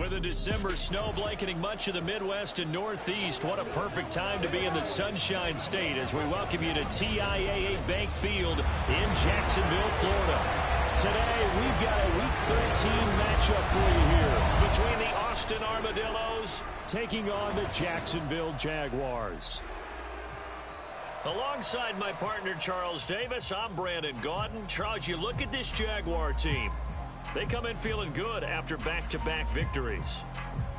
With a December snow blanketing much of the Midwest and Northeast, what a perfect time to be in the Sunshine State as we welcome you to TIAA Bank Field in Jacksonville, Florida. Today, we've got a Week 13 matchup for you here between the Austin Armadillos taking on the Jacksonville Jaguars. Alongside my partner, Charles Davis, I'm Brandon Gaudin. Charles, you look at this Jaguar team. They come in feeling good after back-to-back victories.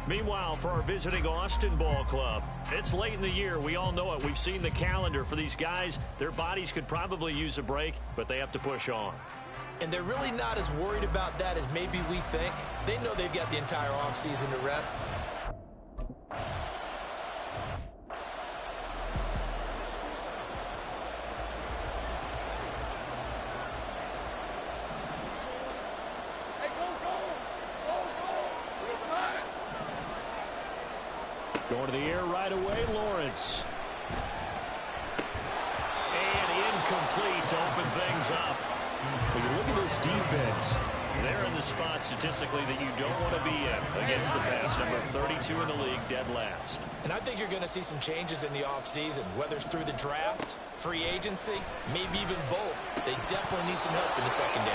Meanwhile, for our visiting Austin ball club, it's late in the year. We all know it. We've seen the calendar for these guys. Their bodies could probably use a break, but they have to push on. And they're really not as worried about that as maybe we think. They know they've got the entire offseason to rep. Going to the air right away, Lawrence. And incomplete to open things up. When you look at this defense, they're in the spot statistically that you don't want to be in against the pass. Number 32 in the league, dead last. And I think you're going to see some changes in the offseason, whether it's through the draft, free agency, maybe even both. They definitely need some help in the secondary.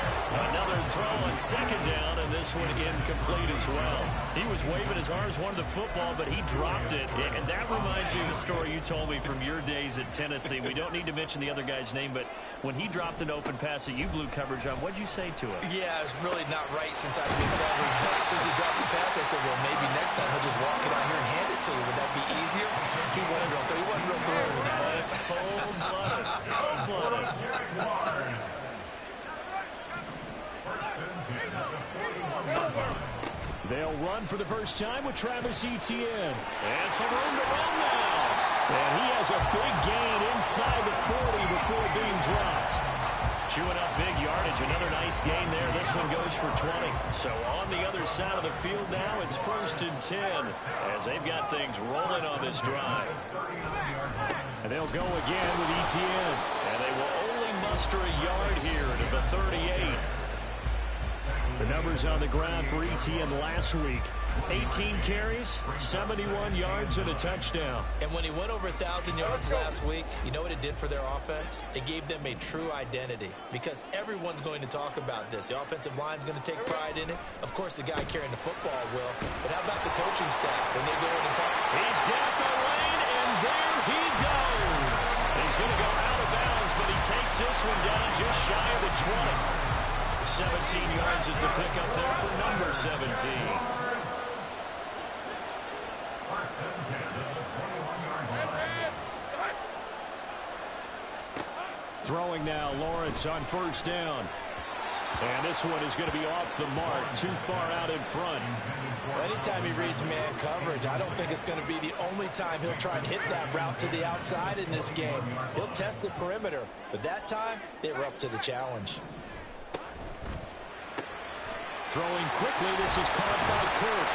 Another throw on second down, and this one incomplete as well. He was waving his arms, wanted the football, but he dropped it. And that reminds me of the story you told me from your days at Tennessee. We don't need to mention the other guy's name, but when he dropped an open pass that you blew coverage on, what'd you say to him? Yeah, it was really not right since I've been coverage, but since he dropped the pass, I said, well, maybe next time he'll just walk it out here and hand it to you. Would that be easier? He wasn't real thrilled with that. That's cold-blooded. Cold-blooded. They'll run for the first time with Travis Etienne. And some room to run now. And he has a big gain inside the 40 before being dropped. Chewing up big yardage. Another nice gain there. This one goes for 20. So on the other side of the field now, it's 1st and 10 as they've got things rolling on this drive. And they'll go again with Etienne. And they will only muster a yard here to the 38. The numbers on the ground for Etienne last week. 18 carries, 71 yards, and a touchdown. And when he went over 1,000 yards last week, you know what it did for their offense? It gave them a true identity because everyone's going to talk about this. The offensive line's going to take pride in it. Of course, the guy carrying the football will. But how about the coaching staff when they go in and talk? He's got the lane, and there he goes. He's going to go out of bounds, but he takes this one down just shy of the 20. 17 yards is the pickup there for number 17. Throwing now, Lawrence on first down. And this one is going to be off the mark, too far out in front. Well, anytime he reads man coverage, I don't think it's going to be the only time he'll try and hit that route to the outside in this game. He'll test the perimeter, but that time, they were up to the challenge. Throwing quickly, this is caught by Kirk.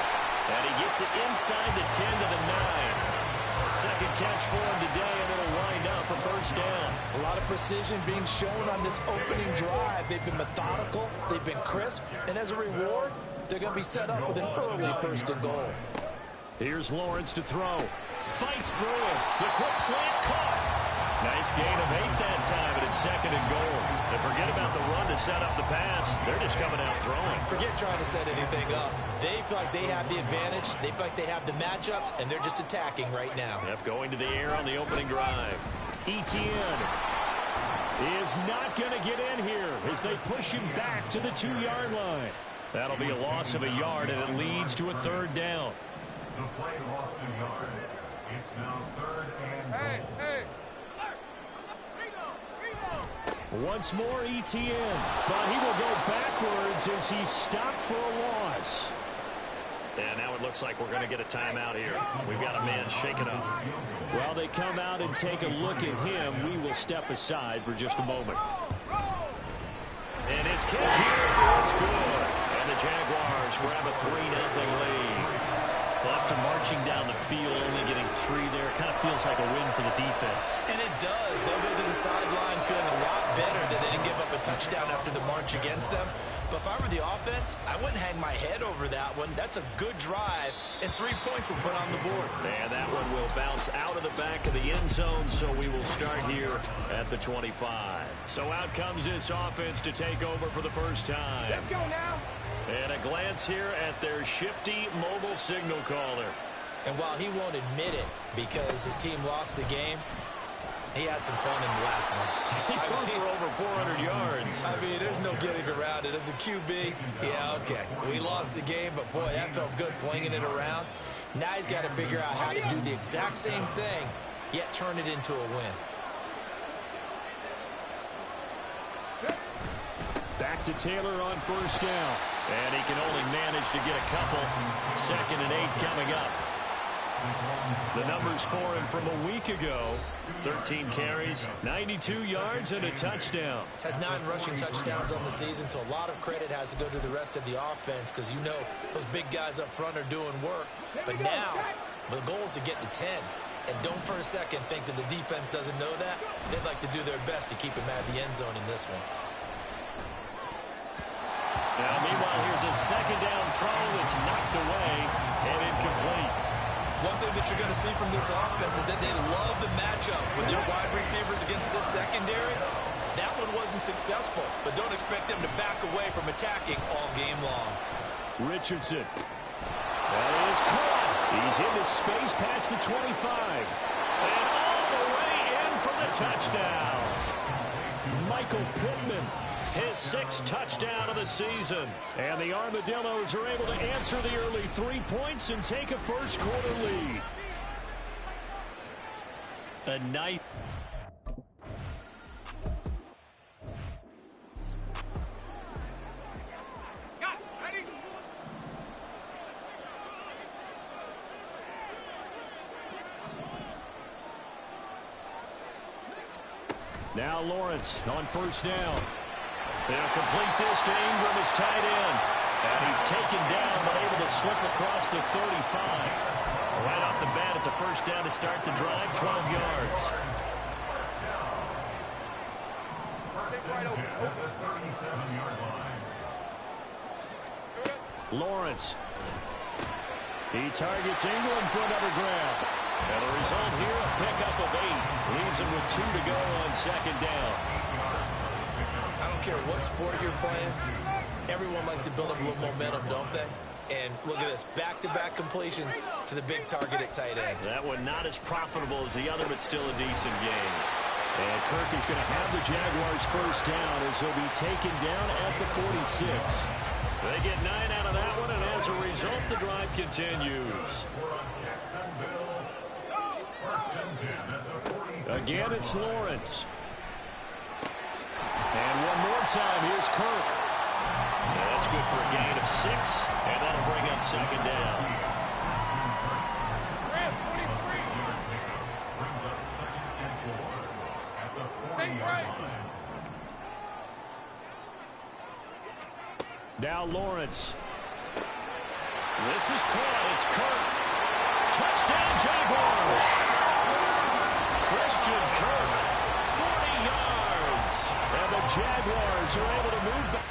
And he gets it inside the 10 to the 9. Second catch for him today, and it'll wind up a first down. A lot of precision being shown on this opening drive. They've been methodical, they've been crisp, and as a reward, they're going to be set up with an early 1st and goal. Here's Lawrence to throw. Fights through it. The quick slant caught. Nice gain of 8 that time, and it's 2nd and goal. And forget about the run to set up the pass. They're just coming out throwing. Forget trying to set anything up. They feel like they have the advantage. They feel like they have the matchups, and they're just attacking right now. Yep, going to the air on the opening drive. Etienne is not going to get in here as they push him back to the 2-yard line. That'll be a loss of a yard, and it leads to a 3rd down. The play lost a yard. It's now 3rd and goal. Once more Etienne, but he will go backwards as he's stopped for a loss. And now it looks like we're going to get a timeout here. We've got a man shaken up. While they come out and take a look at him, we will step aside for just a moment. And his kick here is good. And the Jaguars grab a 3-0 lead. Well, after marching down the field, only getting 3 there, kind of feels like a win for the defense. And it does. They'll go to the sideline feeling a lot better that they didn't give up a touchdown after the march against them. But if I were the offense, I wouldn't hang my head over that one. That's a good drive, and 3 points were put on the board. And that one will bounce out of the back of the end zone, so we will start here at the 25. So out comes this offense to take over for the first time. Let's go now. And a glance here at their shifty mobile signal caller. And while he won't admit it because his team lost the game, he had some fun in the last one. He threw for over 400 yards. I mean, there's no getting around it. As a QB, yeah, okay. We lost the game, but, boy, that felt good flinging it around. Now he's got to figure out how to do the exact same thing, yet turn it into a win. Back to Taylor on first down. And he can only manage to get a couple. 2nd and 8 coming up. The numbers for him from a week ago. 13 carries, 92 yards, and a touchdown. Has 9 rushing touchdowns on the season, so a lot of credit has to go to the rest of the offense because you know those big guys up front are doing work. But now, the goal is to get to 10. And don't for a second think that the defense doesn't know that. They'd like to do their best to keep him out of the end zone in this one. Now, meanwhile, here's a 2nd down throw that's knocked away and incomplete. One thing that you're going to see from this offense is that they love the matchup with their wide receivers against this secondary. That one wasn't successful, but don't expect them to back away from attacking all game long. Richardson. That is caught. He's into space past the 25. And all the way in for the touchdown. Michael Pittman. His 6th touchdown of the season. And the Armadillos are able to answer the early 3 points and take a first-quarter lead. A nice... Now Lawrence on first down. They'll complete this to Ingram, his tight end. And he's taken down, but able to slip across the 35. Right off the bat, it's a first down to start the drive, 12 yards. Lawrence. He targets Ingram for another grab. And the result here, a pickup of 8. Leaves him with 2 to go on 2nd down. I don't care what sport you're playing. Everyone likes to build up a little momentum, don't they? And look at this, back-to-back completions to the big target at tight end. That one not as profitable as the other, but still a decent game. And Kirk is going to have the Jaguars first down as he'll be taken down at the 46. They get 9 out of that one, and as a result, the drive continues. Again, it's Lawrence. And one more time, here's Kirk. And that's good for a gain of 6, and that'll bring up 2nd down. Now Lawrence. This is caught. It's Kirk. Touchdown, Jaguars. Christian Kirk, 40 yards. And the Jaguars are able to move back.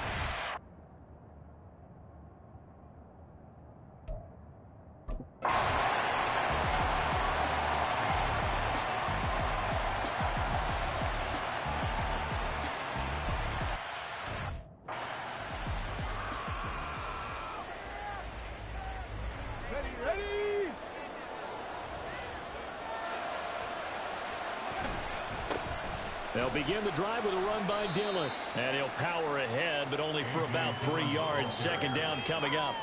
They'll begin the drive with a run by Dillon. And he'll power ahead, but only for about 3 yards. 2nd down coming up.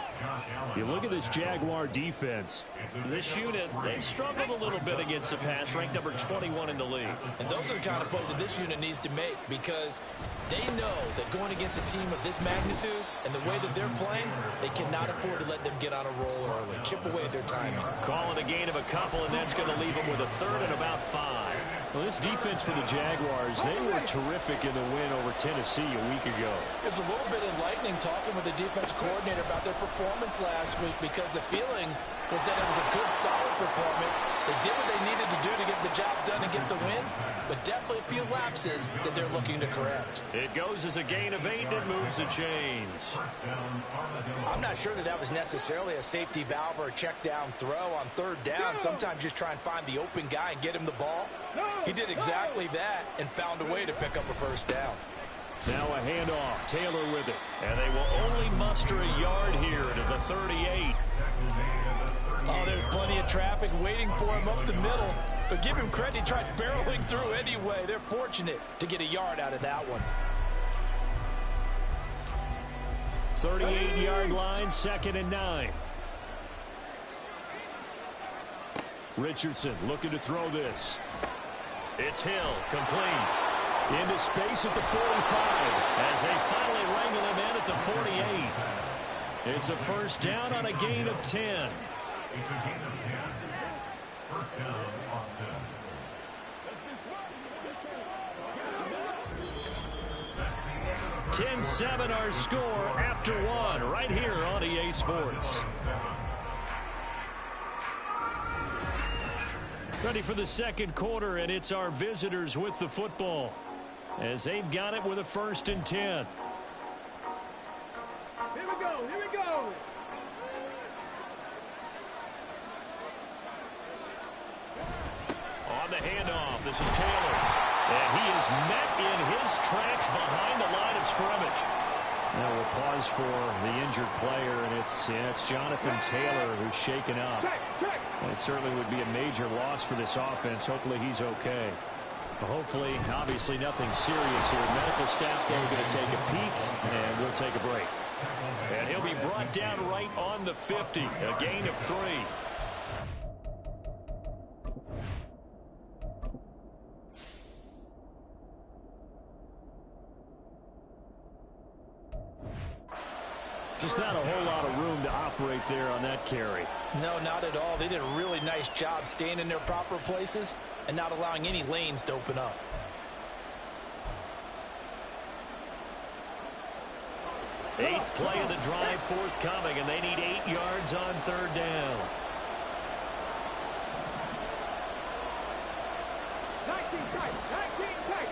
You look at this Jaguar defense. This unit, they've struggled a little bit against the pass, ranked number 21 in the league. And those are the kind of plays that this unit needs to make because they know that going against a team of this magnitude and the way that they're playing, they cannot afford to let them get on a roll early. Chip away at their timing. Calling a gain of a couple, and that's going to leave them with a 3rd and about 5. Well, this defense for the Jaguars, they were terrific in the win over Tennessee a week ago. It was a little bit enlightening talking with the defense coordinator about their performance last week, because the feeling was that it was a good, solid performance. They did what they needed to do to get the job done and get the win, but definitely a few lapses that they're looking to correct. It goes as a gain of 8, and it moves the chains. I'm not sure that that was necessarily a safety valve or a check down throw on third down. Sometimes just try and find the open guy and get him the ball. He did exactly that and found a way to pick up a first down. Now a handoff. Taylor with it. And they will only muster a yard here to the 38. Oh, there's plenty of traffic waiting for him up the middle. But give him credit, he tried barreling through anyway. They're fortunate to get a yard out of that one. 38-yard line, 2nd and 9. Richardson looking to throw this. It's Hill, complete. Into space at the 45 as they finally wrangle him in at the 48. It's a first down on a gain of 10. It's a gain of 10. First down, Austin. 10-7 our score after 1 right here on EA Sports. Ready for the second quarter, and it's our visitors with the football as they've got it with a 1st and 10. Here we go, here we go. On the handoff, this is Taylor. And he is met in his tracks behind the line of scrimmage. Now we'll pause for the injured player, and it's Jonathan Taylor who's shaken up. And it certainly would be a major loss for this offense. Hopefully he's okay. Hopefully, obviously nothing serious here. Medical staff, though, going to take a peek, and we'll take a break. And he'll be brought down right on the 50, a gain of 3. Just not a whole lot of room to operate there on that carry. No, not at all. They did a really nice job staying in their proper places and not allowing any lanes to open up. Eighth play of the drive forthcoming, and they need 8 yards on 3rd down. 19 tight, 19 tight.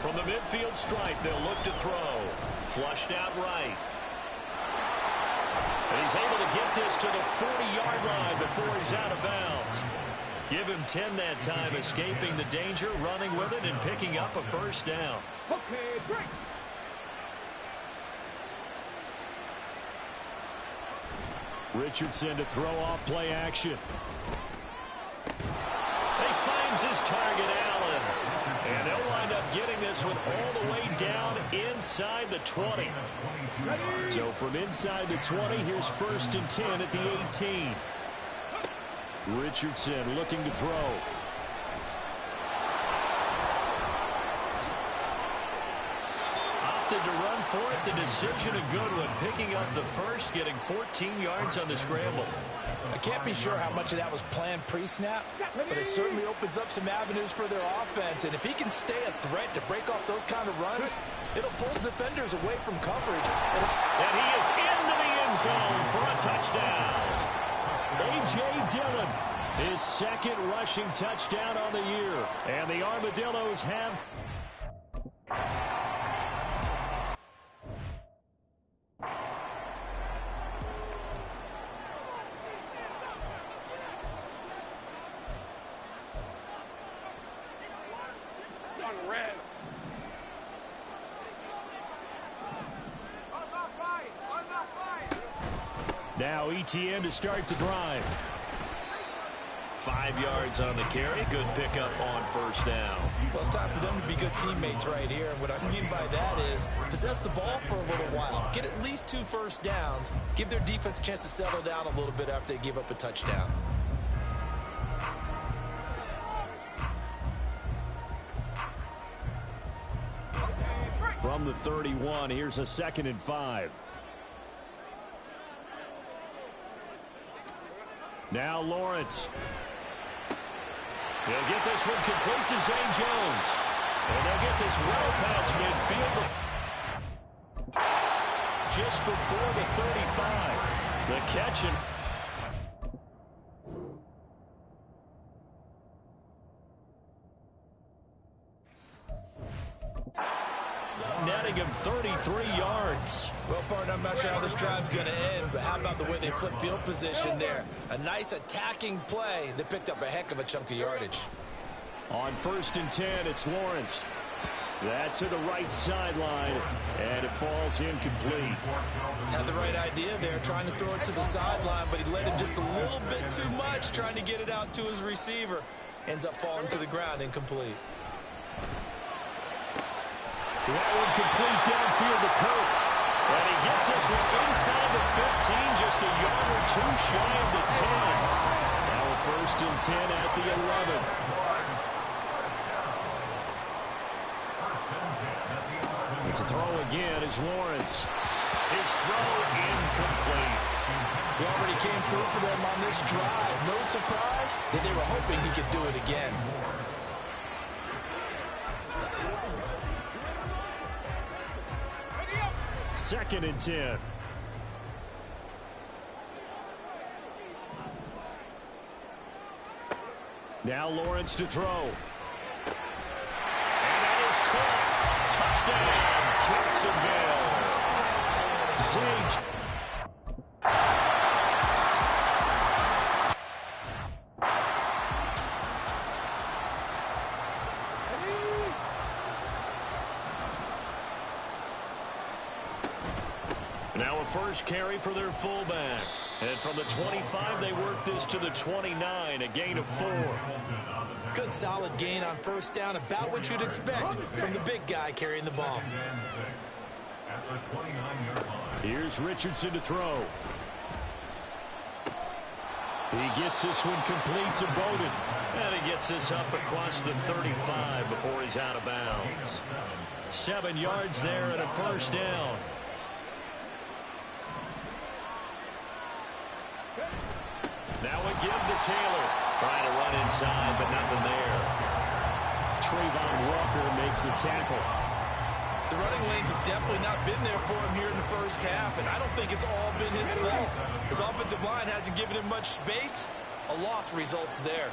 From the midfield stripe, they'll look to throw. Flushed out right. And he's able to get this to the 40-yard line before he's out of bounds. Give him 10 that time, escaping the danger, running with it, and picking up a first down. Okay, break. Richardson to throw off play action. He finds his target, Allen. And they'll wind up getting this one all the way down inside the 20. So from inside the 20, here's 1st and 10 at the 18. Richardson looking to throw. Opted to run for it. The decision a good one. Picking up the first, getting 14 yards on the scramble. I can't be sure how much of that was planned pre-snap, but it certainly opens up some avenues for their offense. And if he can stay a threat to break off those kind of runs, it'll pull defenders away from coverage. And he is into the end zone for a touchdown. A.J. Dillon, his 2nd rushing touchdown on the year. And the Armadillos have... Now ETN to start the drive. 5 yards on the carry. Good pickup on 1st down. Well, it's time for them to be good teammates right here. And what I mean by that is possess the ball for a little while. Get at least 2 first downs. Give their defense a chance to settle down a little bit after they give up a touchdown. From the 31, here's a 2nd and 5. Now Lawrence. They'll get this one complete to Zay Jones. And they'll get this well past midfield. Just before the 35. The catch and... netting him 33 yards. Well, partner, I'm not sure how this drive's going to end, but how about the way they flip field position there? A nice attacking play that picked up a heck of a chunk of yardage. On 1st and 10, it's Lawrence. That to the right sideline, and it falls incomplete. Had the right idea there, trying to throw it to the sideline, but he led him just a little bit too much, trying to get it out to his receiver. Ends up falling to the ground, incomplete. That one complete downfield to Kirk. And he gets this one inside the 15, just a yard or two shy of the 10. Now a 1st and 10 at the 11. And to throw again is Lawrence. His throw incomplete. He already came through for them on this drive. No surprise that they were hoping he could do it again. Second and 10. Now Lawrence to throw. And that is caught. Touchdown, Jacksonville. Zay. Now a first carry for their fullback. And from the 25, they work this to the 29, a gain of 4. Good solid gain on 1st down, about what you'd expect from the big guy carrying the ball. Here's Richardson to throw. He gets this one complete to Bowden. And he gets this up across the 35 before he's out of bounds. 7 yards there and a 1st down. Now again to Taylor. Trying to run inside, but nothing there. Trayvon Walker makes the tackle. The running lanes have definitely not been there for him here in the 1st half, and I don't think it's all been his fault. His offensive line hasn't given him much space. A loss results there.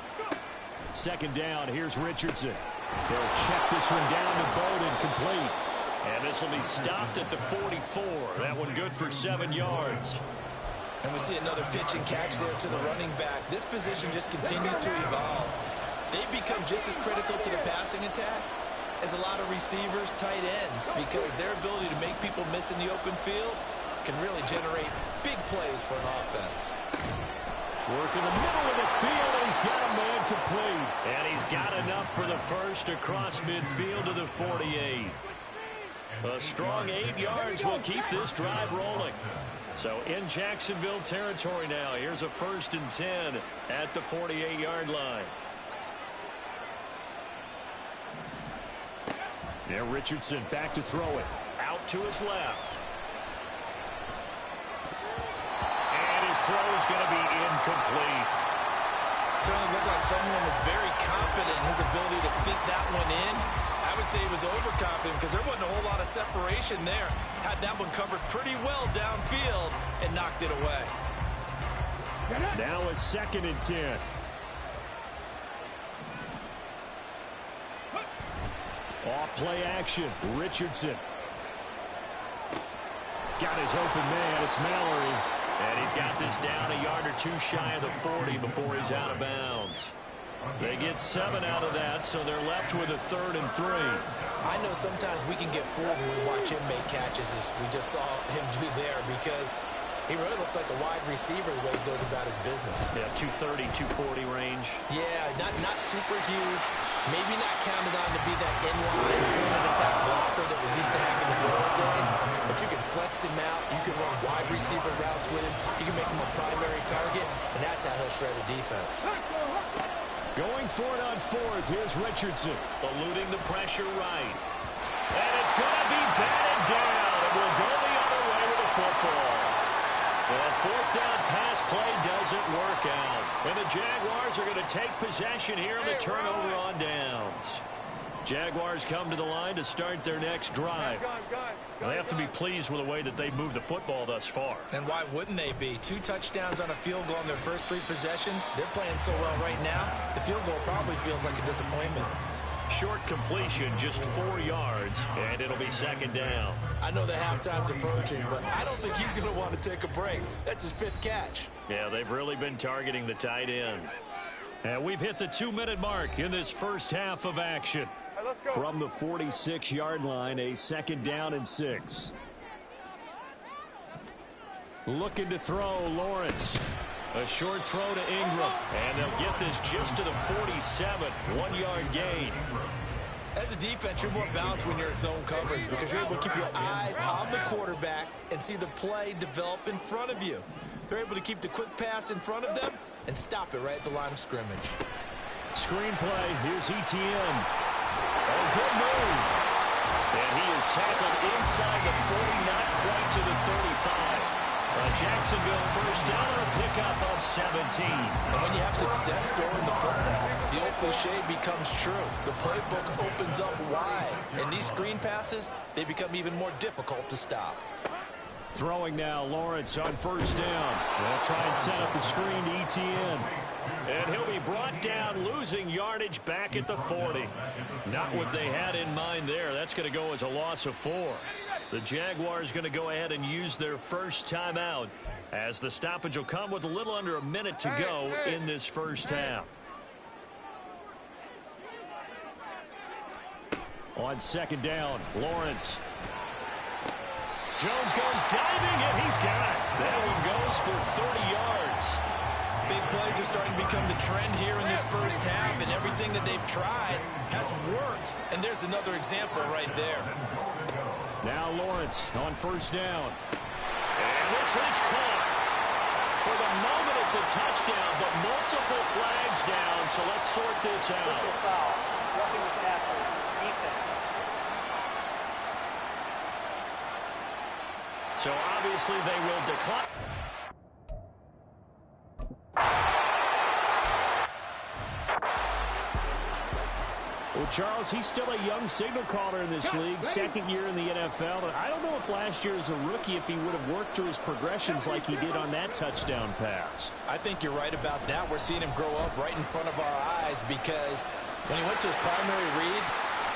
2nd down, here's Richardson. They'll check this one down to Bowden, complete. And this will be stopped at the 44. That one good for 7 yards. And we see another pitch and catch there to the running back. This position just continues to evolve. They become just as critical to the passing attack as a lot of receivers, tight ends, because their ability to make people miss in the open field can really generate big plays for an offense. Work in the middle of the field, and he's got a man complete. And he's got enough for the first across midfield to the 48. A strong 8 yards will keep this drive rolling. So in Jacksonville territory now. Here's a 1st and 10 at the 48-yard line. Now Richardson back to throw it. Out to his left. And his throw is going to be incomplete. Certainly looked like someone was very confident in his ability to fit that one in. I would say he was overconfident because there wasn't a whole lot of separation there. Had that one covered pretty well downfield and knocked it away. Now a 2nd and 10. Off play action. Richardson. Got his open man. It's Mallory. And he's got this down a yard or two shy of the 40 before he's out of bounds. They get 7 out of that, so they're left with a 3rd and 3. I know sometimes we can get fooled when we watch him make catches, as we just saw him do there, because he really looks like a wide receiver the way he goes about his business. Yeah, 230, 240 range. Yeah, not super huge. Maybe not counted on to be that inline point of attack blocker that we used to have in the good old days, but you can flex him out. You can run wide receiver routes with him. You can make him a primary target, and that's how he'll shred a defense. Going for it on 4th. Here's Richardson. Eluding the pressure right. And it's going to be batted down. And we'll go the other way with the football. The 4th down pass play doesn't work out. And the Jaguars are going to take possession here on the turnover on downs. Jaguars come to the line to start their next drive. They have to be pleased with the way that they've moved the football thus far. And why wouldn't they be? 2 touchdowns on a field goal in their first 3 possessions. They're playing so well right now, the field goal probably feels like a disappointment. Short completion, just 4 yards, and it'll be second down. I know the halftime's approaching, but I don't think he's going to want to take a break. That's his 5th catch. Yeah, they've really been targeting the tight end. And we've hit the 2-minute mark in this first half of action. From the 46-yard line, a second down and 6. Looking to throw, Lawrence. A short throw to Ingram. And they'll get this just to the 47. 1-yard gain. As a defense, you're more balanced when you're in zone coverage because you're able to keep your eyes on the quarterback and see the play develop in front of you. They're able to keep the quick pass in front of them and stop it right at the line of scrimmage. Screen play. Here's ETN. Oh, good move. And he is tackled inside the 40, not quite to the 35. Jacksonville first down, a pickup of 17. And when you have success throwing the football, the old cliche becomes true. The playbook opens up wide. And these screen passes, they become even more difficult to stop. Throwing now, Lawrence on first down. They'll try and set up the screen to ETN. And he'll be brought down, losing yardage back at the 40. Not what they had in mind there. That's going to go as a loss of 4. The Jaguars going to go ahead and use their first timeout as the stoppage will come with a little under a minute to go in this first half. On second down, Lawrence. Jones goes diving, and he's got it. That one goes for 30 yards. Big plays are starting to become the trend here in this first half, and everything that they've tried has worked. And there's another example right there. Now Lawrence on first down. And this is caught. For the moment, it's a touchdown, but multiple flags down, so let's sort this out. So obviously they will decline. Well, Charles, he's still a young signal caller in this league, second year in the NFL. And I don't know if last year as a rookie, if he would have worked through his progressions like he did on that touchdown pass. I think you're right about that. We're seeing him grow up right in front of our eyes because when he went to his primary read,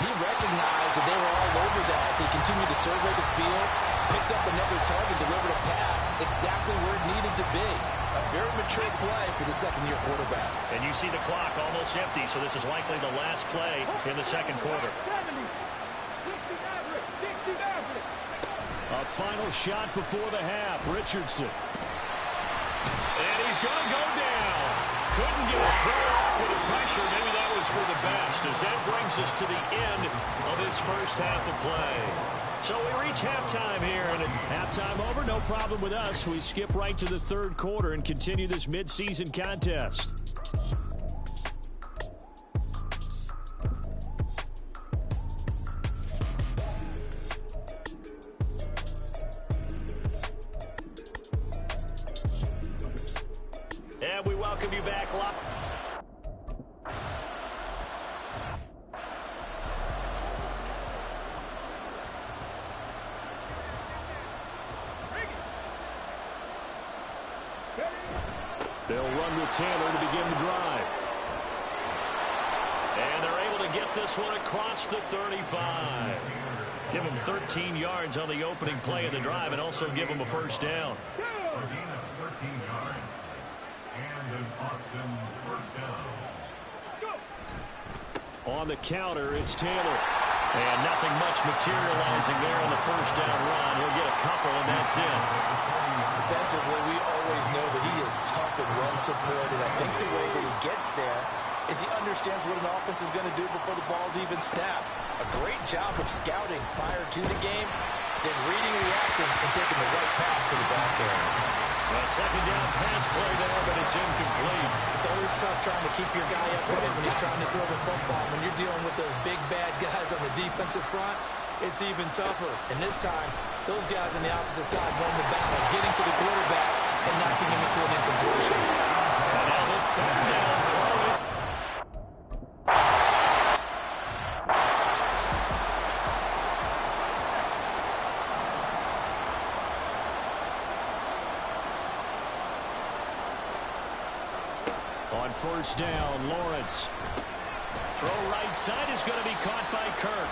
he recognized that they were all over that as he continued to survey the field, picked up another target, delivered a pass exactly where it needed to be. A very mature play for the second-year quarterback. And you see the clock almost empty, so this is likely the last play in the second quarter. A final shot before the half. Richardson. And he's going to go down. Couldn't get a throw off with the pressure. Maybe that was for the best, as that brings us to the end of this first half of play. So we reach halftime here, and it's halftime over. No problem with us. We skip right to the third quarter and continue this midseason contest. And we welcome you back live. They'll run with Taylor to begin the drive. And they're able to get this one across the 35. Give him 13 yards on the opening play of the drive and also give him a first down. On the counter, it's Taylor. And nothing much materializing there on the first down run. He'll get a couple, and that's it. Defensively, we always know that he is tough and run supported. I think the way that he gets there is he understands what an offense is going to do before the ball's even snapped. A great job of scouting prior to the game, then reading, reacting, and taking the right path to the ball carrier. A second down pass play there, but it's incomplete. It's always tough trying to keep your guy upright when he's trying to throw the football. When you're dealing with those big, bad guys on the defensive front, it's even tougher. And this time, those guys on the opposite side won the battle, getting to the quarterback and knocking him into an incompletion. And now the On first down, Lawrence. Throw right side is going to be caught by Kirk.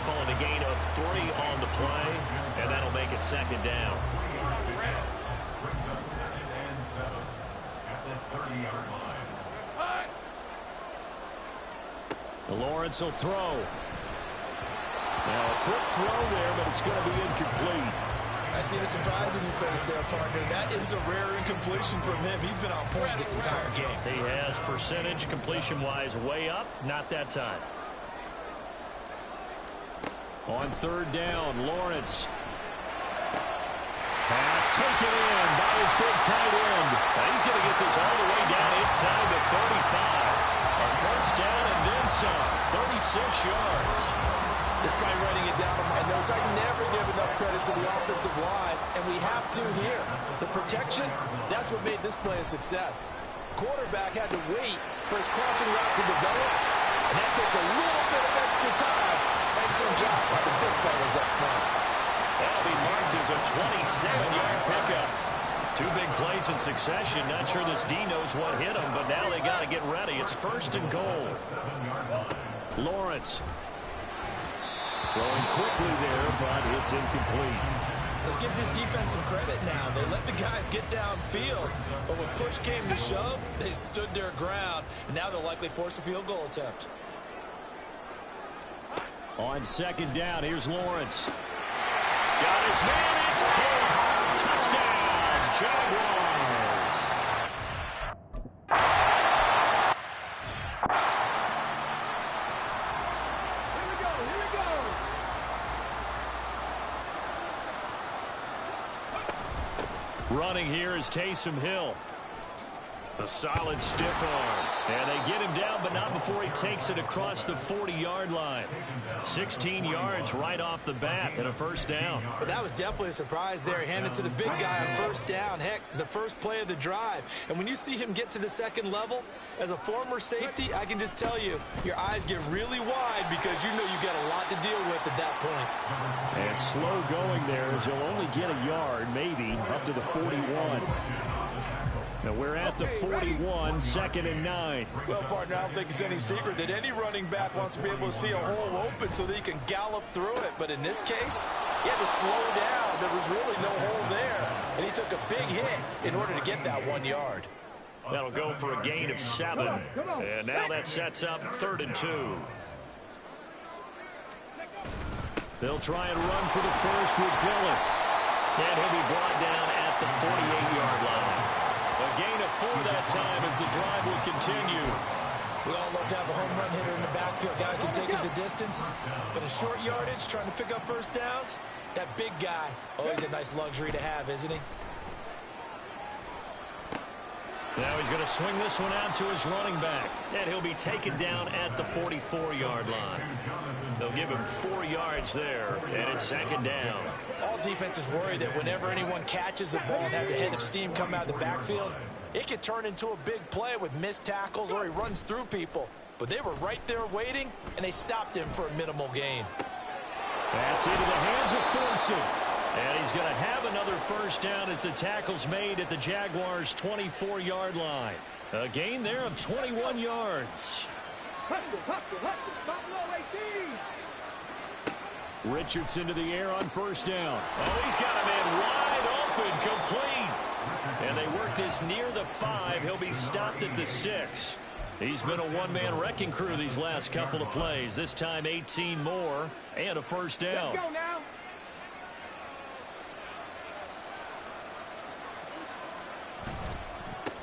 Calling a gain of 3 on the play, and that'll make it second down. Brings up 2nd and 7 at the 30-yard line. Lawrence will throw. Now a quick throw there, but it's going to be incomplete. I see the surprise in your face there, partner. That is a rare incompletion from him. He's been on point this entire game. He has percentage completion-wise way up. Not that time. On third down, Lawrence. Pass taken in by his big tight end. Now he's going to get this all the way down inside the 35. A first down and then some. 36 yards. Despite writing it down on my notes, I never give enough credit to the offensive line, and we have to here. The protection, that's what made this play a success. Quarterback had to wait for his crossing route to develop, and that takes a little bit of extra time. Excellent job by the big fellas up front. That'll be marked as a 27-yard pickup. 2 big plays in succession. Not sure this D knows what hit him, but now they got to get ready. It's first and goal. Lawrence. Throwing quickly there, but it's incomplete. Let's give this defense some credit now. They let the guys get downfield, but when push came to shove, they stood their ground, and now they'll likely force a field goal attempt. On second down, here's Lawrence. Got his man, it's caught. Touchdown, Jaguars. Running here is Taysom Hill. A solid stiff arm. And they get him down, but not before he takes it across the 40-yard line. 16 yards right off the bat and a first down. But that was definitely a surprise there. Handed to the big guy on first down. Heck, the first play of the drive. And when you see him get to the second level, as a former safety, I can just tell you, your eyes get really wide because you know you got a lot to deal with at that point. And slow going there as he'll only get a yard, maybe, up to the 41. Now we're at the 41, 2nd and 9. Well, partner, I don't think it's any secret that any running back wants to be able to see a hole open so that he can gallop through it. But in this case, he had to slow down. There was really no hole there. And he took a big hit in order to get that 1 yard. That'll go for a gain of 7. And now that sets up 3rd and 2. They'll try and run for the first with Dillon. And he'll be brought down at the 48-yard line. A gain of 4 that time as the drive will continue. We all love to have a home run hitter in the backfield. Guy can take it the distance. But a short yardage, trying to pick up first downs, that big guy, always a nice luxury to have, isn't he? Now he's going to swing this one out to his running back. And he'll be taken down at the 44-yard line. They'll give him 4 yards there, and it's 2nd down. All defenses worry that whenever anyone catches the ball and has a head of steam come out of the backfield, it could turn into a big play with missed tackles or he runs through people. But they were right there waiting, and they stopped him for a minimal gain. That's into the hands of Fortson. And he's going to have another first down as the tackle's made at the Jaguars' 24-yard line. A gain there of 21 yards. Richardson to the air on first down. Oh, he's got a man wide open, complete. And they work this near the 5. He'll be stopped at the 6. He's been a one-man wrecking crew these last couple of plays. This time 18 more and a first down. Let's go now.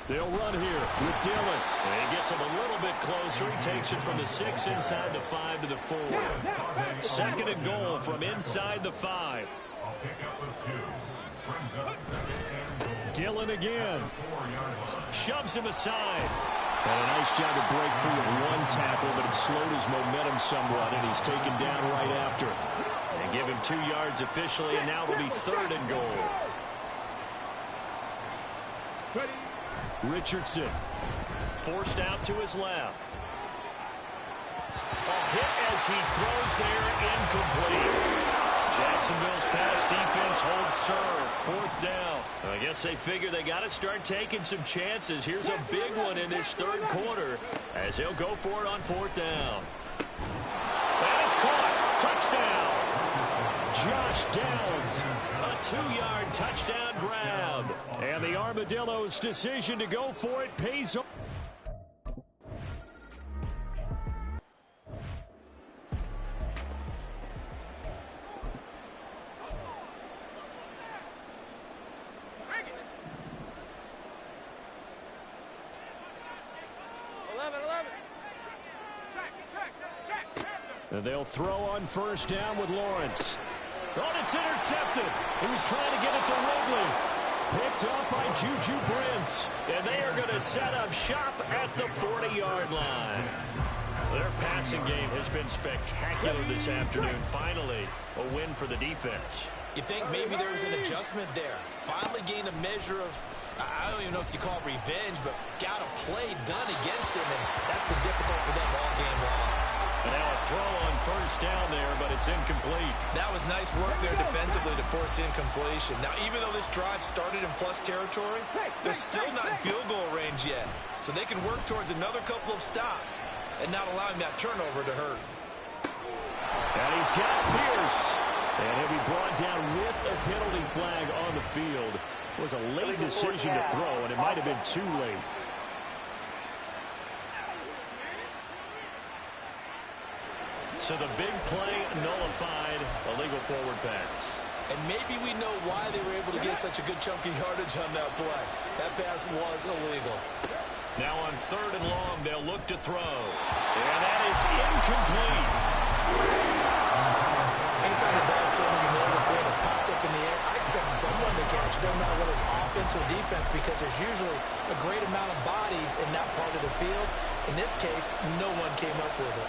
They'll run here with Dillon. And he gets him a little bit closer. He takes it from the 6 inside the 5 to the 4. 2nd and goal from inside the 5. I'll pick up with 2. Brings up 2nd and goal. Dillon again. 4-yard line. Shoves him aside. And a nice job to break free of one tackle, but it slowed his momentum somewhat, and he's taken down right after. They give him 2 yards officially, and now it'll be 3rd and goal. Richardson forced out to his left. A hit as he throws there, incomplete. Jacksonville's pass defense holds serve. Fourth down. I guess they figure they got to start taking some chances. Here's a big one in this third quarter as they'll go for it on fourth down. And it's caught. Touchdown. Josh Downs. A 2-yard touchdown grab. And the Armadillos' decision to go for it pays off. They'll throw on first down with Lawrence. Oh, it's intercepted. He was trying to get it to Wrigley. Picked up by Juju Brents. And they are going to set up shop at the 40-yard line. Their passing game has been spectacular this afternoon. Finally, a win for the defense. You think maybe there was an adjustment there. Finally gained a measure of, I don't even know if you call it revenge, but got a play done against him, and that's been difficult for them all game long. And now a throw on first down there, but it's incomplete. That was nice work there defensively to force incompletion. Now, even though this drive started in plus territory, they're still not in field goal range yet. So they can work towards another couple of stops and not allowing that turnover to hurt. And he's got Pierce. And he'll be brought down with a penalty flag on the field. It was a late decision to throw, and it might have been too late. So the big play nullified, a legal forward pass. And maybe we know why they were able to get such a good chunky yardage on that play. That pass was illegal. Now on third and long, they'll look to throw. And that is incomplete. Anytime the ball's thrown in the middle of the field, it's popped up in the air, I expect someone to catch it. Doesn't matter whether it's offense or defense, because there's usually a great amount of bodies in that part of the field. In this case, no one came up with it.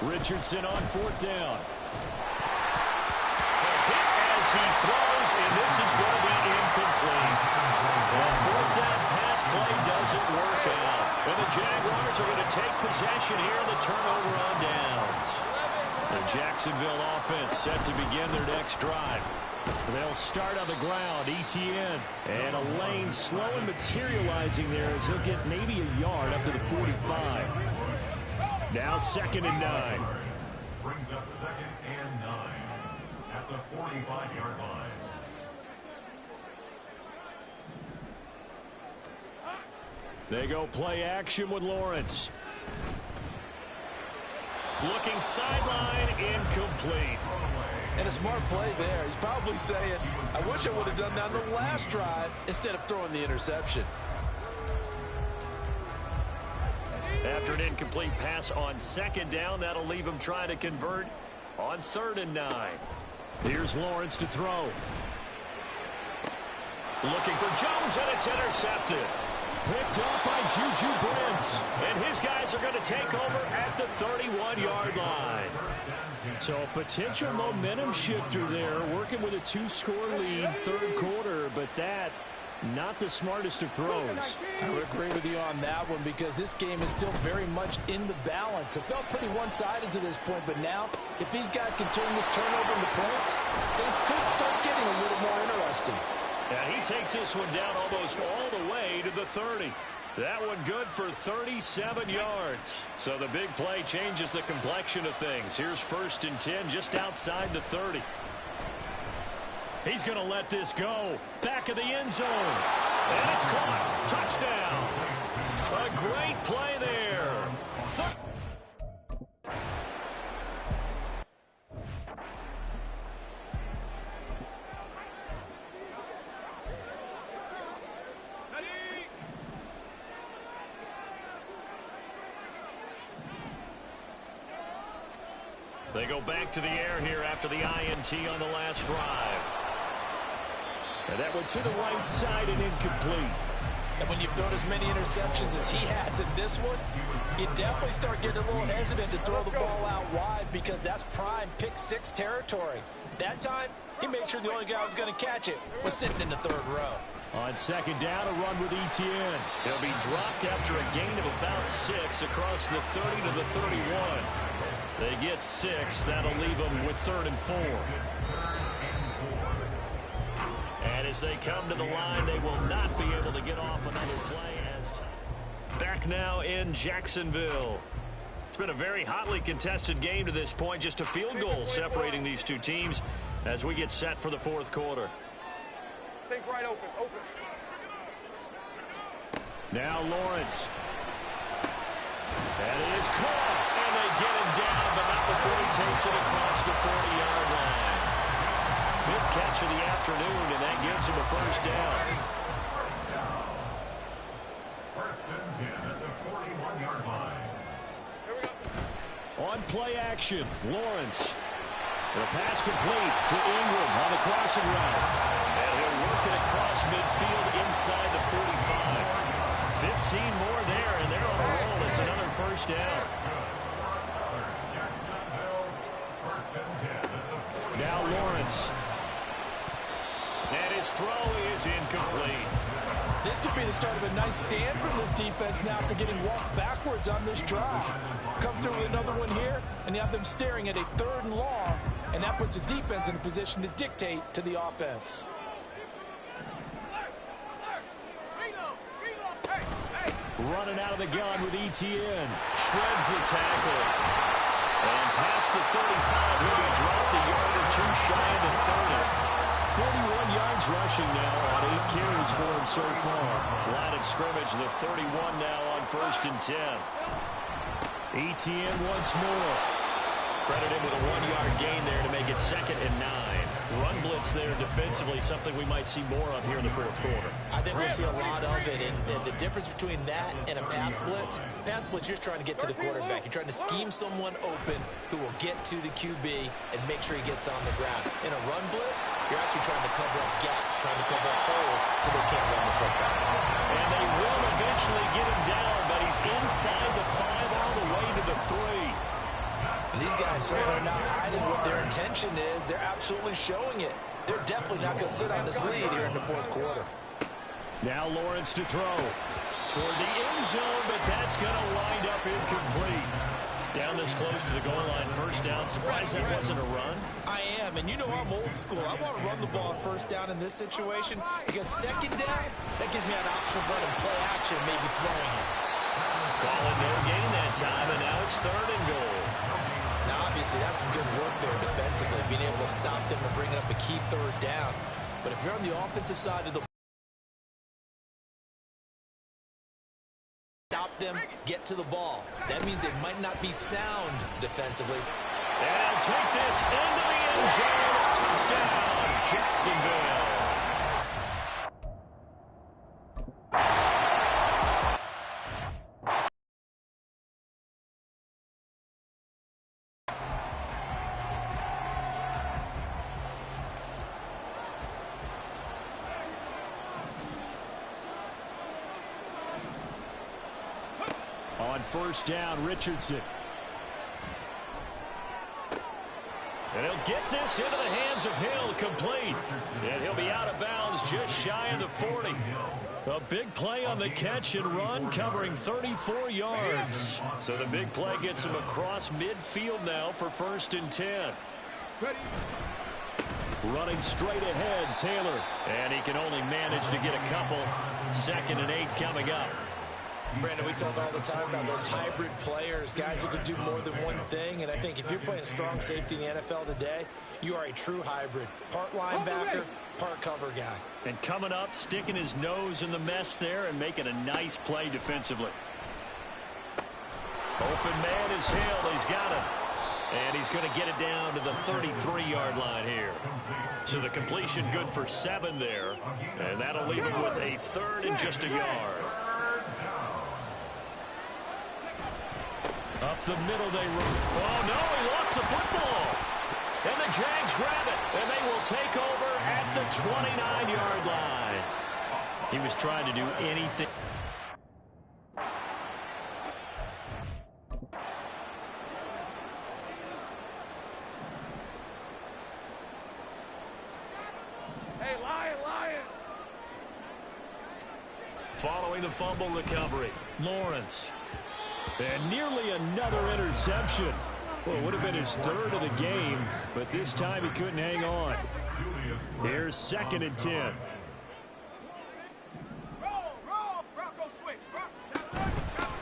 Richardson on fourth down. A hit as he throws, and this is going to be incomplete. The fourth down pass play doesn't work out. And the Jaguars are going to take possession here in the turnover on downs. The Jacksonville offense set to begin their next drive. They'll start on the ground, ETN. And a lane slow and materializing there as he'll get maybe a yard up to the 45. Now 2nd and 9. Brings up 2nd and 9 at the 45-yard line. They go play action with Lawrence. Looking sideline, incomplete. And a smart play there. He's probably saying, I wish I would have done that on the last drive instead of throwing the interception. After an incomplete pass on 2nd down, that'll leave him trying to convert on 3rd and 9. Here's Lawrence to throw. Looking for Jones, and it's intercepted. Picked up by Juju Brents. And his guys are going to take over at the 31-yard line. So a potential momentum shifter there, working with a 2-score lead, third quarter, but that not the smartest of throws. I would agree with you on that one because this game is still very much in the balance. It felt pretty one-sided to this point, but now if these guys can turn this turnover into points, things could start getting a little more interesting. And he takes this one down almost all the way to the 30. That one good for 37 yards. So the big play changes the complexion of things. Here's 1st and 10 just outside the 30. He's going to let this go. Back of the end zone. And it's caught. Touchdown. A great play there. They go back to the air here after the INT on the last drive. And that went to the right side and incomplete. And when you've thrown as many interceptions as he has in this one, you definitely start getting a little hesitant to throw the ball out wide because that's prime pick six territory. That time, he made sure the only guy who was going to catch it was sitting in the third row. On second down, a run with Etienne. He'll be dropped after a gain of about 6 across the 30 to the 31. They get 6. That'll leave them with 3rd and 4. And as they come to the line, they will not be able to get off another play. Back now in Jacksonville. It's been a very hotly contested game to this point. Just a field goal separating these two teams as we get set for the fourth quarter. Take right open. Now Lawrence. And it is caught. And they get him down, but not before he takes it across the 40-yard line. 5th catch of the afternoon, and that gives him a first down. First and 10 at the 41-yard line. Here we go. On play action, Lawrence. The pass complete to Ingram on the crossing route. And he'll work it across midfield inside the 45. 15 more there, and they're on a roll. It's another first down. Now Lawrence. And his throw is incomplete. This could be the start of a nice stand from this defense now after getting walked backwards on this drive. Come through with another one here, and you have them staring at a 3rd and long, and that puts the defense in a position to dictate to the offense. Running out of the gun with Etienne. Shreds the tackle. And past the 35, he'll be dropped a yard or 2 shy of the 30. 41 yards rushing now on 8 carries for him so far. Line of scrimmage, the 31 now on 1st and 10. Etienne once more. Credit him with a 1-yard gain there to make it 2nd and 9. Run blitz there defensively, something we might see more of here in the fourth quarter. I think we'll see a lot of it, and the difference between that and a pass blitz, you're trying to get to the quarterback. You're trying to scheme someone open who will get to the QB and make sure he gets on the ground. In a run blitz, you're actually trying to cover up gaps, trying to cover up holes so they can't run the football. And they will eventually get him down, but he's inside the 5 all the way to the 3. And these guys certainly are not hiding what their intention is. They're absolutely showing it. They're definitely not going to sit on this lead here in the fourth quarter. Now Lawrence to throw. Toward the end zone, but that's going to wind up incomplete. Down this close to the goal line, first down. Surprised that wasn't a run? I am, and you know I'm old school. I want to run the ball on first down in this situation because second down, that gives me an option of running play action, maybe throwing it. Calling no gain that time, and now it's 3rd and goal. Now, obviously, that's some good work there defensively, being able to stop them and bring up a key 3rd down. But if you're on the offensive side of the stop them, get to the ball. That means they might not be sound defensively. And take this into the end zone. Touchdown, Jacksonville. On first down, Richardson. And he'll get this into the hands of Hill, complete. And he'll be out of bounds just shy of the 40. A big play on the catch and run, covering 34 yards. So the big play gets him across midfield now for 1st and 10. Running straight ahead, Taylor. And he can only manage to get a couple. 2nd and 8 coming up. Brandon, we talk all the time about those hybrid players, guys who can do more than one thing. And I think if you're playing strong safety in the NFL today, you are a true hybrid. Part linebacker, part cover guy. And coming up, sticking his nose in the mess there and making a nice play defensively. Open man is Hill. He's got it. And he's going to get it down to the 33-yard line here. So the completion good for 7 there. And that'll leave him with a 3rd and just a yard. Up the middle they root. Oh, no, he lost the football. And the Jags grab it, and they will take over at the 29-yard line. He was trying to do anything. Hey, Lion! Following the fumble recovery, Lawrence. And nearly another interception. Well, it would have been his third of the game, but this time he couldn't hang on. Here's 2nd and 10.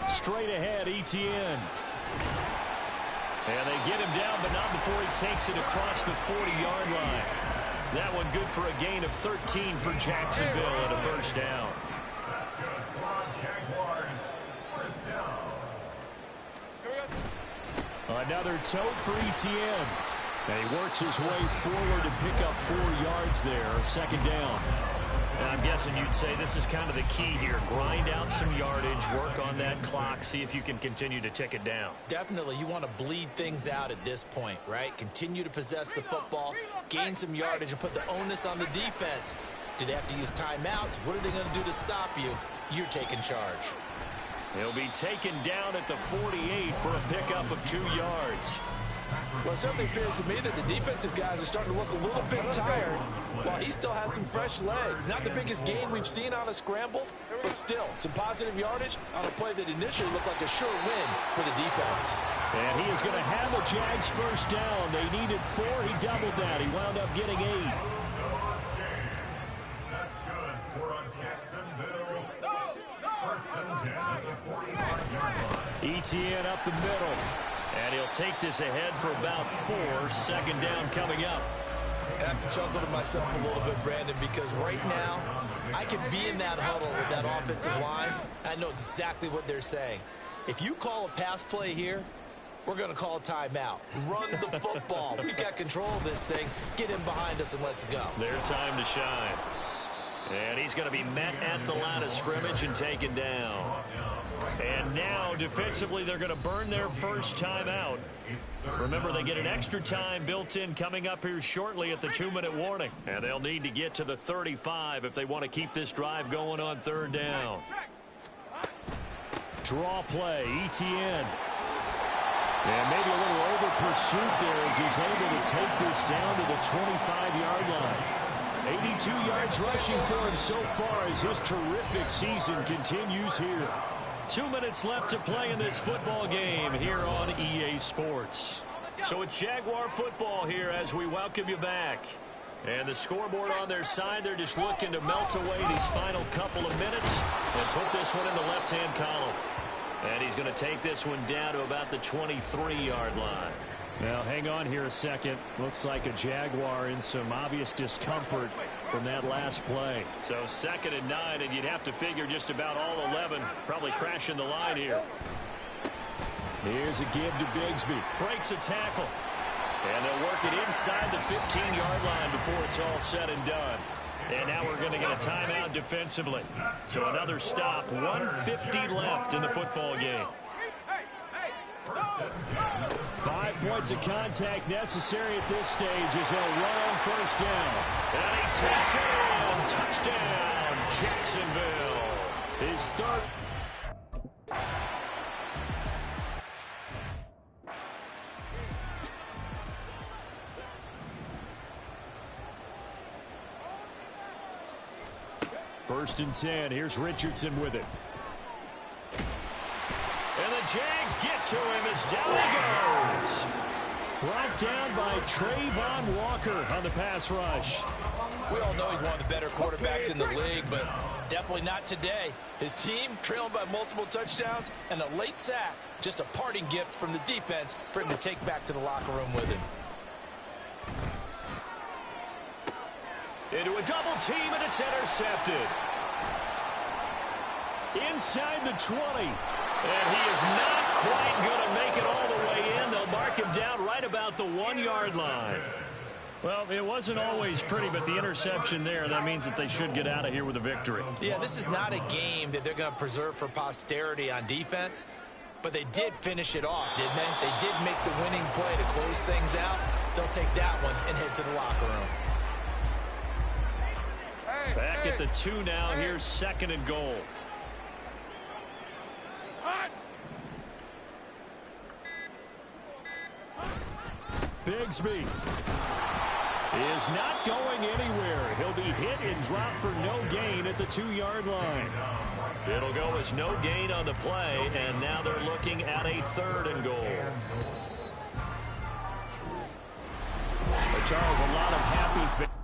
Straight ahead, ETN. And they get him down, but not before he takes it across the 40-yard line. That one good for a gain of 13 for Jacksonville and a first down. That's good. Come on, Jaguars. First down. Another tote for ETN. And he works his way forward to pick up 4 yards there, 2nd down. And I'm guessing you'd say this is kind of the key here. Grind out some yardage, work on that clock, see if you can continue to tick it down. Definitely, you want to bleed things out at this point, right? Continue to possess the football, gain some yardage, and put the onus on the defense. Do they have to use timeouts? What are they going to do to stop you? You're taking charge. He'll be taken down at the 48 for a pickup of 2 yards. Well, it certainly appears to me that the defensive guys are starting to look a little bit tired while he still has some fresh legs. Not the biggest gain we've seen on a scramble, but still some positive yardage on a play that initially looked like a sure win for the defense. And he is going to have a Jags first down. They needed 4. He doubled that. He wound up getting 8. That's good. 4 on Jacksonville. First and 10 at the 45-yard line. ETN up the middle. And he'll take this ahead for about 4. 2nd down coming up. I have to chuckle to myself a little bit, Brandon, because right now I could be in that huddle with that offensive line. I know exactly what they're saying. If you call a pass play here, we're going to call a timeout. Run the football. We've got control of this thing. Get in behind us and let's go. Their time to shine. And he's going to be met at the line of scrimmage and taken down. And now, defensively, they're going to burn their first time out. Remember, they get an extra time built in coming up here shortly at the 2-minute warning. And they'll need to get to the 35 if they want to keep this drive going on 3rd down. Draw play, ETN. And maybe a little over pursuit there as he's able to take this down to the 25-yard line. 82 yards rushing for him so far as his terrific season continues here. 2 minutes left to play in this football game here on EA Sports. So it's Jaguar football here as we welcome you back. And the scoreboard on their side, they're just looking to melt away these final couple of minutes and put this one in the left-hand column. And he's going to take this one down to about the 23-yard line. Now, hang on here a second. Looks like a Jaguar in some obvious discomfort from that last play. So 2nd and 9, and you'd have to figure just about all 11 probably crashing the line here. Here's a give to Bigsby. Breaks a tackle. And they'll work it inside the 15-yard line before it's all said and done. And now we're going to get a timeout defensively. So another stop. 1:50 left in the football game. 5 points of contact necessary at this stage as they'll run on first down. And he takes it in. Touchdown, Jacksonville. His third. First and 10. Here's Richardson with it. And the Jags get to him as down he goes. Brought down by Trayvon Walker on the pass rush. We all know he's one of the better quarterbacks in the league, but definitely not today. His team trailing by multiple touchdowns and a late sack. Just a parting gift from the defense for him to take back to the locker room with him. Into a double team, and it's intercepted. Inside the 20. And he is not quite going to make it all the way in. They'll mark him down right about the 1-yard line. Well, it wasn't always pretty, but the interception there, that means that they should get out of here with a victory. Yeah, this is not a game that they're going to preserve for posterity on defense, but they did finish it off, didn't they? They did make the winning play to close things out. They'll take that one and head to the locker room. Back at the 2 now. Here's 2nd and goal. Bigsby is not going anywhere. He'll be hit and dropped for no gain at the 2-yard line. It'll go as no gain on the play, and now they're looking at a 3rd and goal. But Charles, a lot of happy fans.